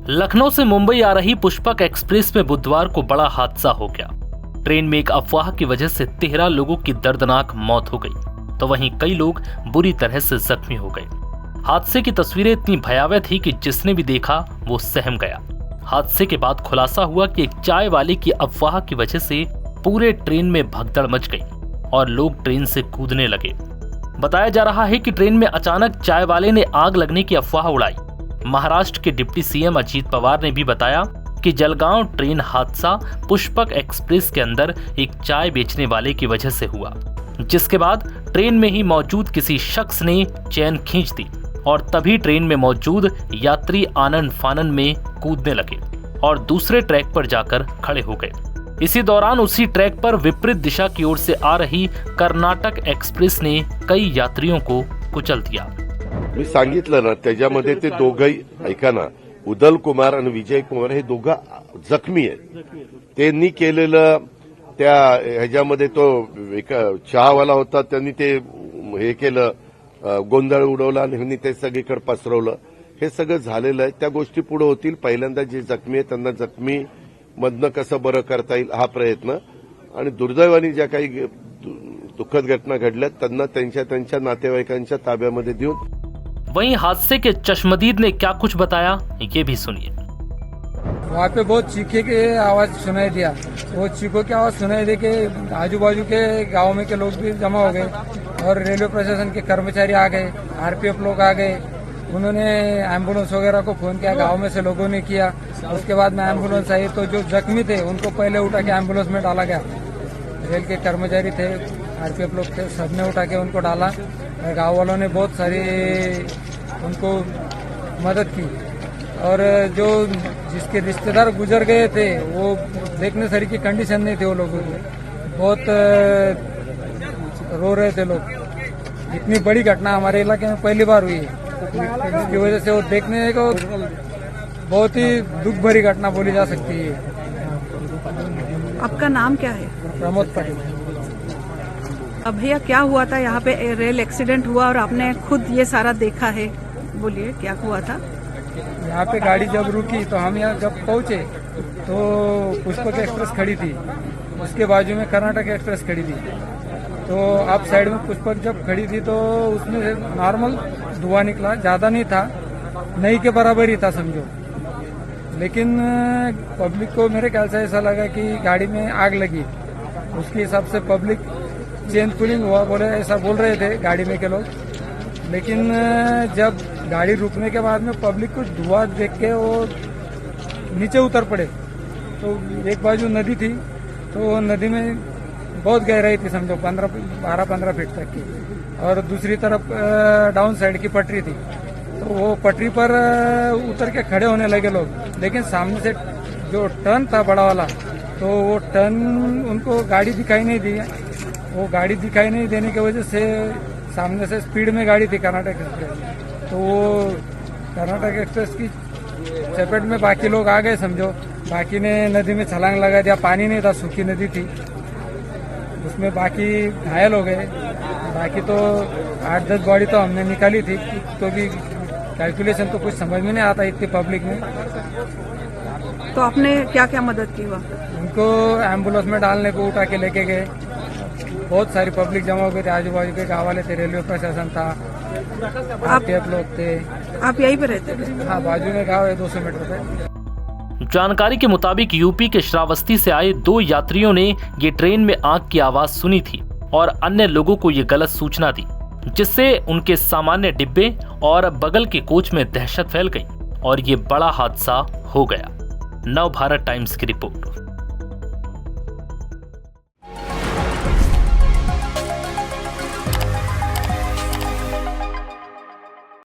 लखनऊ से मुंबई आ रही पुष्पक एक्सप्रेस में बुधवार को बड़ा हादसा हो गया। ट्रेन में एक अफवाह की वजह से 13 लोगों की दर्दनाक मौत हो गई, तो वहीं कई लोग बुरी तरह से जख्मी हो गए। हादसे की तस्वीरें इतनी भयावह थी कि जिसने भी देखा वो सहम गया। हादसे के बाद खुलासा हुआ कि एक चाय वाले की अफवाह की वजह से पूरे ट्रेन में भगदड़ मच गई और लोग ट्रेन से कूदने लगे। बताया जा रहा है कि ट्रेन में अचानक चाय वाले ने आग लगने की अफवाह उड़ाई। महाराष्ट्र के डिप्टी सीएम अजीत पवार ने भी बताया कि जलगांव ट्रेन हादसा पुष्पक एक्सप्रेस के अंदर एक चाय बेचने वाले की वजह से हुआ, जिसके बाद ट्रेन में ही मौजूद किसी शख्स ने चैन खींच दी और तभी ट्रेन में मौजूद यात्री आनन फानन में कूदने लगे और दूसरे ट्रैक पर जाकर खड़े हो गए। इसी दौरान उसी ट्रैक पर विपरीत दिशा की ओर से आ रही कर्नाटक एक्सप्रेस ने कई यात्रियों को कुचल दिया। मी सांगितलं ना, त्याच्यामध्ये ते दोघंही ऐका ना, उदल कुमार आणि विजय कुमार हे दोघं जखमी आहेत। त्यांनी केलेलं त्या ह्याच्यामध्ये तो एक चहावाला होता, त्यांनी ते हे केलं, गोंधळ उडवला आणि ह्यांनी ते सगळीकडे पसरवलं। हे सगळं झालेलं आहे। त्या गोष्टी पुढे होतील। पहिल्यांदा जे जखमी आहेत त्यांना जखमी मधनं कसं बरं करता येईल हा प्रयत्न, आणि दुर्दैवाने ज्या काही दुःखद घटना घडल्या त्यांना त्यांच्या नातेवाईकांच्या ताब्यामध्ये देऊन। वहीं हादसे के चश्मदीद ने क्या कुछ बताया, ये भी सुनिए। वहाँ पे बहुत चीखे की आवाज सुनाई दिया। वो चीखों की आवाज सुनाई दे के आजू बाजू के गांव में के लोग भी जमा हो गए और रेलवे प्रशासन के कर्मचारी आ गए, आरपीएफ लोग आ गए। उन्होंने एम्बुलेंस वगैरह को फोन किया, गांव में से लोगों ने किया। उसके बाद में एम्बुलेंस आई तो जो जख्मी थे उनको पहले उठा के एम्बुलेंस में डाला गया। रेल के कर्मचारी थे, आरपीएफ लोग थे, सबने उठा के उनको डाला। गांव वालों ने बहुत सारी उनको मदद की और जो जिसके रिश्तेदार गुजर गए थे वो देखने सरी की कंडीशन नहीं थी। वो लोगों की बहुत रो रहे थे लोग। इतनी बड़ी घटना हमारे इलाके में पहली बार हुई है, इसकी वजह से वो देखने को बहुत ही दुख भरी घटना बोली जा सकती है। आपका नाम क्या है? प्रमोद पाटिल। अब भैया क्या हुआ था यहाँ पे? रेल एक्सीडेंट हुआ और आपने खुद ये सारा देखा है, बोलिए क्या हुआ था? यहाँ पे गाड़ी जब रुकी तो हम यहाँ जब पहुंचे तो पुष्पक एक्सप्रेस खड़ी थी, उसके बाजू में कर्नाटक एक्सप्रेस खड़ी थी। तो आप साइड में पुष्पक जब खड़ी थी तो उसमें से नॉर्मल धुआं निकला, ज्यादा नहीं था, नहीं के बराबर ही था समझो। लेकिन पब्लिक को मेरे ख्याल से ऐसा लगा कि गाड़ी में आग लगी, उसके हिसाब से पब्लिक चेन पुलिंग हुआ बोले, ऐसा बोल रहे थे गाड़ी में के लोग। लेकिन जब गाड़ी रुकने के बाद में पब्लिक को धुआं देख के वो नीचे उतर पड़े। तो एक बाजू नदी थी तो नदी में बहुत गहराई थी समझो, 12-15 फीट तक की, और दूसरी तरफ डाउन साइड की पटरी थी। तो वो पटरी पर उतर के खड़े होने लगे लोग। लेकिन सामने से जो टर्न था बड़ा वाला, तो वो टर्न उनको गाड़ी दिखाई नहीं दी। वो गाड़ी दिखाई नहीं देने की वजह से सामने से स्पीड में गाड़ी थी कर्नाटक एक्सप्रेस, तो वो कर्नाटक एक्सप्रेस की चपेट में बाकी लोग आ गए समझो। बाकी ने नदी में छलांग लगा दिया, पानी नहीं था, सूखी नदी थी, उसमें बाकी घायल हो गए। बाकी तो 8-10 बॉडी तो हमने निकाली थी, तो भी कैलकुलेशन तो कुछ समझ में नहीं आता इतनी पब्लिक में। तो आपने क्या क्या मदद की वहाँ? उनको एम्बुलेंस में डालने को उठा के लेके गए। बहुत सारी पब्लिक जमा हो गई थी, आजू बाजू के गाँव वाले थे, रेलवे प्रशासन था, आरपीएफ लोग थे। आप यहीं पे रहते थे? हाँ, बाजू में गाँव है 200 मीटर पे। जानकारी के मुताबिक यूपी के श्रावस्ती से आए 2 यात्रियों ने ये ट्रेन में आग की आवाज सुनी थी और अन्य लोगों को ये गलत सूचना दी, जिससे उनके सामान्य डिब्बे और बगल के कोच में दहशत फैल गई और ये बड़ा हादसा हो गया। नव भारत टाइम्स की रिपोर्ट।